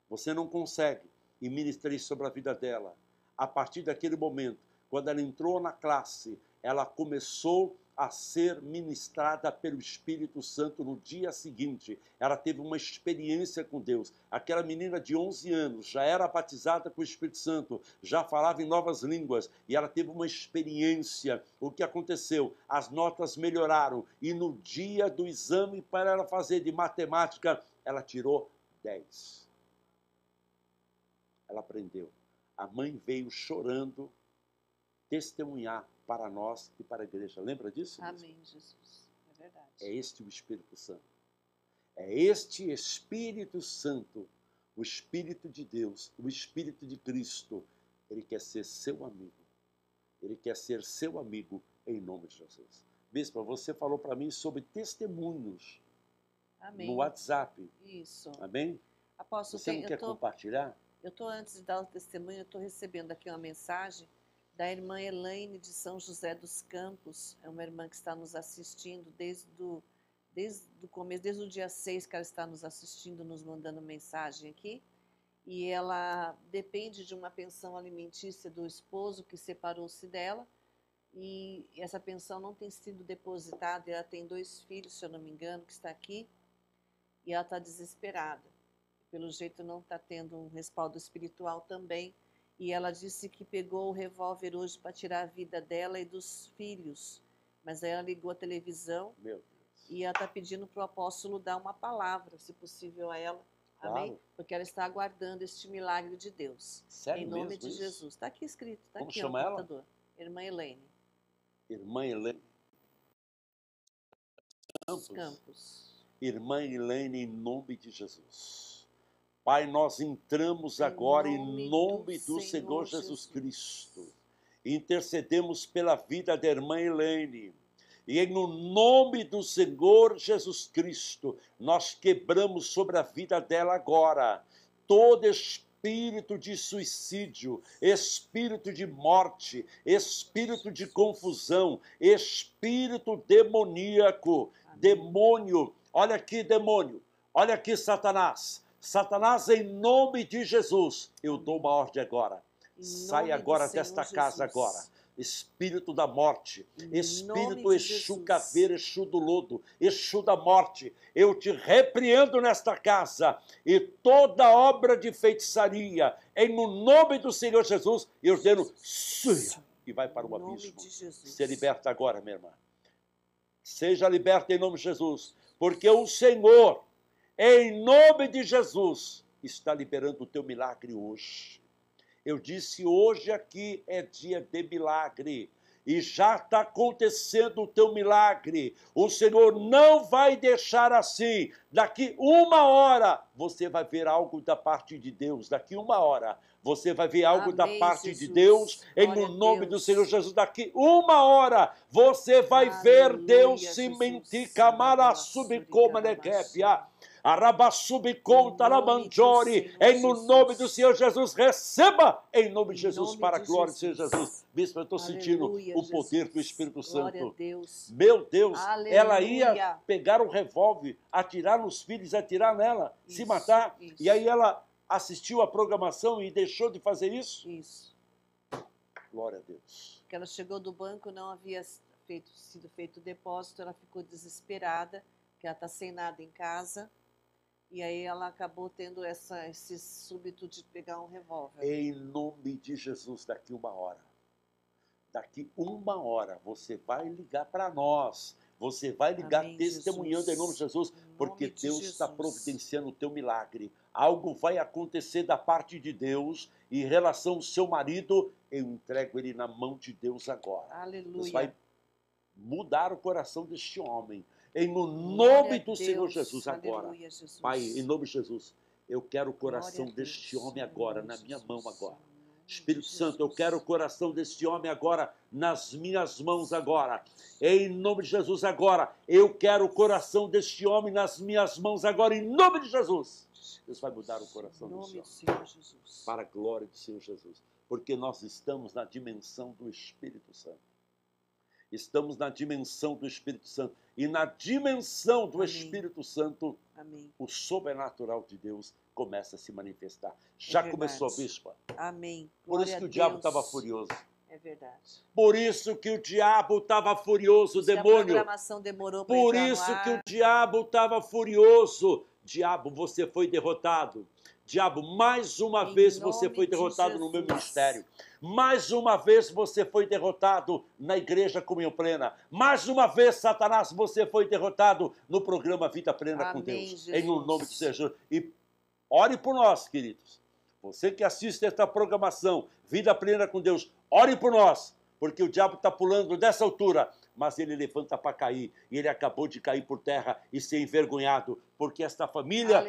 [SPEAKER 2] você não consegue. E ministrei sobre a vida dela. A partir daquele momento, quando ela entrou na classe, ela começou a ser ministrada pelo Espírito Santo no dia seguinte. Ela teve uma experiência com Deus. Aquela menina de 11 anos já era batizada com o Espírito Santo, já falava em novas línguas, e ela teve uma experiência. O que aconteceu? As notas melhoraram, e no dia do exame para ela fazer de matemática, ela tirou 10. Ela aprendeu. A mãe veio chorando testemunhar para nós e para a igreja. Lembra disso?
[SPEAKER 1] Amém, Jesus. É verdade.
[SPEAKER 2] É este o Espírito Santo. É este Espírito Santo, o Espírito de Deus, o Espírito de Cristo. Ele quer ser seu amigo. Ele quer ser seu amigo em nome de Jesus. Bispo, você falou para mim sobre testemunhos.
[SPEAKER 1] Amém.
[SPEAKER 2] No WhatsApp.
[SPEAKER 1] Isso.
[SPEAKER 2] Amém?
[SPEAKER 1] Apóstolo,
[SPEAKER 2] Você não quer compartilhar?
[SPEAKER 1] Eu estou, antes de dar o testemunho, eu estou recebendo aqui uma mensagem da irmã Elaine de São José dos Campos. É uma irmã que está nos assistindo desde o começo, desde o dia 6 que ela está nos assistindo, nos mandando mensagem aqui. E ela depende de uma pensão alimentícia do esposo que separou-se dela. E essa pensão não tem sido depositada. Ela tem 2 filhos, se eu não me engano, que está aqui. E ela está desesperada. Pelo jeito não está tendo um respaldo espiritual também. E ela disse que pegou o revólver hoje para tirar a vida dela e dos filhos. Mas aí ela ligou a televisão.
[SPEAKER 2] Meu Deus.
[SPEAKER 1] E ela está pedindo para o apóstolo dar uma palavra, se possível, a ela.
[SPEAKER 2] Claro.
[SPEAKER 1] Amém? Porque ela está aguardando este milagre de Deus.
[SPEAKER 2] Sério
[SPEAKER 1] em nome
[SPEAKER 2] mesmo
[SPEAKER 1] de
[SPEAKER 2] isso?
[SPEAKER 1] Jesus. Está aqui escrito, está
[SPEAKER 2] Como
[SPEAKER 1] aqui
[SPEAKER 2] chama
[SPEAKER 1] no
[SPEAKER 2] ela?
[SPEAKER 1] computador. Irmã Elaine.
[SPEAKER 2] Irmã Helena.
[SPEAKER 1] Campos.
[SPEAKER 2] Irmã Elaine, em nome de Jesus. Pai, nós entramos agora em nome do Senhor Jesus Cristo. Intercedemos pela vida da irmã Elaine. E no nome do Senhor Jesus Cristo, nós quebramos sobre a vida dela agora todo espírito de suicídio, espírito de morte, espírito de confusão, espírito demoníaco, demônio. Olha aqui, demônio. Olha aqui, Satanás. Satanás, em nome de Jesus, eu dou uma ordem agora. Sai agora desta casa agora. Espírito da morte, espírito Exu caveira, Exu do lodo, Exu da morte, eu te repreendo nesta casa, e toda obra de feitiçaria, em nome do Senhor Jesus, eu ordeno, e vai para o abismo. Se liberta agora, minha irmã. Seja liberta em nome de Jesus, porque o Senhor, em nome de Jesus, está liberando o teu milagre hoje. Eu disse, hoje aqui é dia de milagre. E já está acontecendo o teu milagre. O Senhor não vai deixar assim. Daqui 1 hora, você vai ver algo da parte de Deus. Daqui 1 hora, você vai ver algo da parte de Deus. Em nome do Senhor Jesus, daqui 1 hora, você vai ver Deus se mentir. Camara subcoma nequépia. Em nome do Senhor Jesus, receba em nome de Jesus, para a glória do Senhor Jesus. Bispo, eu estou sentindo o poder do Espírito Santo. Meu Deus, ela ia pegar um revólver, atirar nos filhos, atirar nela, se matar. E aí ela assistiu a programação e deixou de fazer isso?
[SPEAKER 1] Isso.
[SPEAKER 2] Glória a Deus.
[SPEAKER 1] Porque ela chegou do banco, não havia sido feito o depósito, ela ficou desesperada, que ela está sem nada em casa. E aí ela acabou tendo esse súbito de pegar um revólver.
[SPEAKER 2] Em nome de Jesus, daqui 1 hora. Daqui 1 hora você vai ligar para nós. Você vai ligar testemunhando em nome de Jesus, porque Deus está providenciando o teu milagre. Algo vai acontecer da parte de Deus. E em relação ao seu marido, eu entrego ele na mão de Deus agora.
[SPEAKER 1] Aleluia.
[SPEAKER 2] Deus vai mudar o coração deste homem. Em nome do Senhor Jesus agora.
[SPEAKER 1] Aleluia, Jesus.
[SPEAKER 2] Pai, em nome de Jesus, eu quero o coração deste homem agora, na minha mão agora. Espírito Santo, eu quero o coração deste homem agora, nas minhas mãos agora. Em nome de Jesus agora, eu quero o coração deste homem nas minhas mãos agora, em nome de Jesus. Deus vai mudar o coração deste homem. Para a glória do Senhor Jesus. Porque nós estamos na dimensão do Espírito Santo. Estamos na dimensão do Espírito Santo. E na dimensão do Espírito Santo, o sobrenatural de Deus começa a se manifestar. Já começou, bispa.
[SPEAKER 1] Amém.
[SPEAKER 2] Por isso que o diabo estava furioso.
[SPEAKER 1] É verdade.
[SPEAKER 2] Por isso que o diabo estava furioso, demônio.
[SPEAKER 1] A programação demorou para
[SPEAKER 2] Por isso que o diabo estava furioso. Diabo, você foi derrotado. Diabo, mais uma vez você foi derrotado no meu ministério. Mais uma vez você foi derrotado na Igreja Comunhão Plena. Mais uma vez, Satanás, você foi derrotado no programa Vida Plena com Deus.
[SPEAKER 1] Jesus.
[SPEAKER 2] Em nome de Jesus. E ore por nós, queridos. Você que assiste esta programação, Vida Plena com Deus, ore por nós. Porque o diabo está pulando dessa altura, mas ele levanta para cair. E ele acabou de cair por terra e ser envergonhado. Porque esta família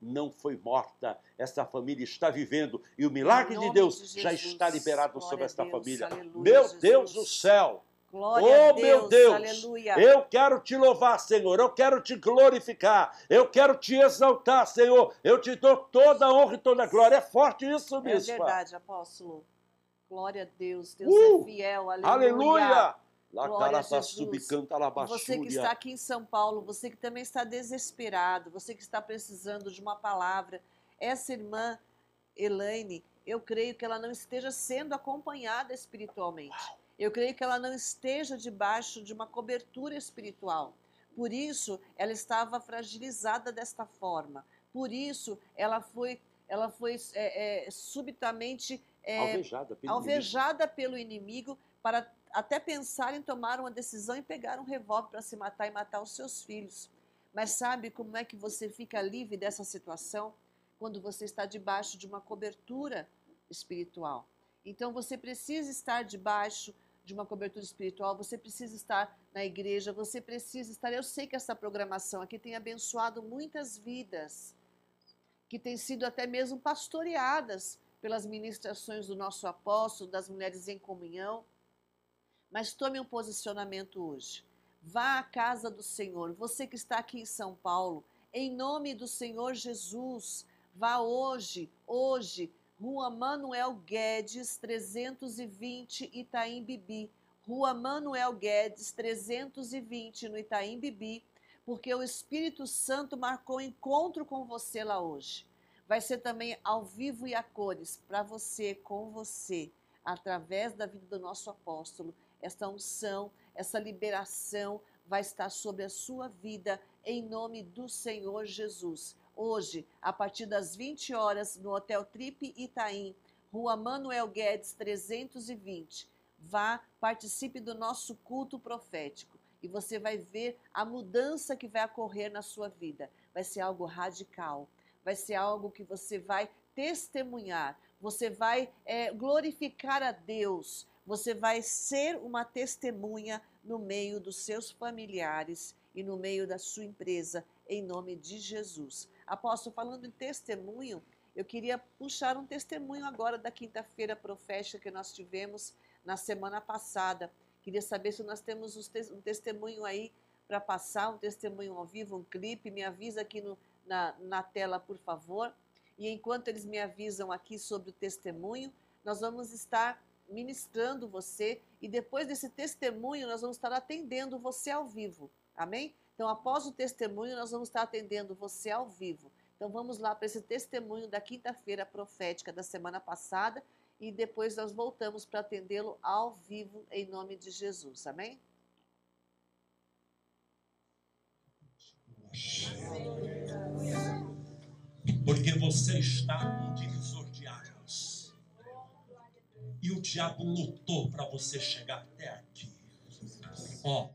[SPEAKER 2] não foi morta. Esta família está vivendo. E o milagre de Deus já está liberado sobre esta família. Meu Deus do céu!
[SPEAKER 1] Glória a Deus,
[SPEAKER 2] meu Deus,
[SPEAKER 1] aleluia.
[SPEAKER 2] Eu quero te louvar, Senhor, eu quero te glorificar, eu quero te exaltar, Senhor, eu te dou toda a honra e toda a glória. É forte isso, bispa.
[SPEAKER 1] É verdade, apóstolo. Glória a Deus, Deus é fiel, aleluia.
[SPEAKER 2] Aleluia.
[SPEAKER 1] Glória a Jesus. Você que está aqui em São Paulo, você que também está desesperado, você que está precisando de uma palavra, essa irmã Elaine, eu creio que ela não esteja sendo acompanhada espiritualmente. Eu creio que ela não esteja debaixo de uma cobertura espiritual. Por isso, ela estava fragilizada desta forma. Por isso, ela foi subitamente alvejada pelo inimigo para até pensar em tomar uma decisão e pegar um revólver para se matar e matar os seus filhos. Mas sabe como é que você fica livre dessa situação? Quando você está debaixo de uma cobertura espiritual. Então, você precisa estar debaixo de uma cobertura espiritual, você precisa estar na igreja, você precisa estar. Eu sei que essa programação aqui tem abençoado muitas vidas, que têm sido até mesmo pastoreadas pelas ministrações do nosso apóstolo, das mulheres em comunhão. Mas tome um posicionamento hoje. Vá à casa do Senhor. Você que está aqui em São Paulo, em nome do Senhor Jesus, vá hoje, Rua Manuel Guedes, 320, Itaim Bibi. Rua Manuel Guedes, 320, no Itaim Bibi, porque o Espírito Santo marcou encontro com você lá hoje. Vai ser também ao vivo e a cores, para você, com você, através da vida do nosso apóstolo. Esta unção, essa liberação vai estar sobre a sua vida, em nome do Senhor Jesus. Hoje, a partir das 20 horas, no Hotel Trip Itaim, Rua Manuel Guedes 320. Vá, participe do nosso culto profético e você vai ver a mudança que vai ocorrer na sua vida. Vai ser algo radical, vai ser algo que você vai testemunhar, você vai glorificar a Deus, você vai ser uma testemunha no meio dos seus familiares e no meio da sua empresa, em nome de Jesus. Apóstolo, falando em testemunho, eu queria puxar um testemunho agora da quinta-feira profética que nós tivemos na semana passada. Queria saber se nós temos um testemunho aí para passar, um testemunho ao vivo, um clipe. Me avisa aqui na tela, por favor. E enquanto eles me avisam aqui sobre o testemunho, nós vamos estar ministrando você e depois desse testemunho nós vamos estar atendendo você ao vivo. Amém? Então, após o testemunho, nós vamos estar atendendo você ao vivo. Então, vamos lá para esse testemunho da quinta-feira profética da semana passada e depois nós voltamos para atendê-lo ao vivo em nome de Jesus. Amém?
[SPEAKER 3] Porque você está num divisor de águas. E o diabo lutou para você chegar até aqui. Ó,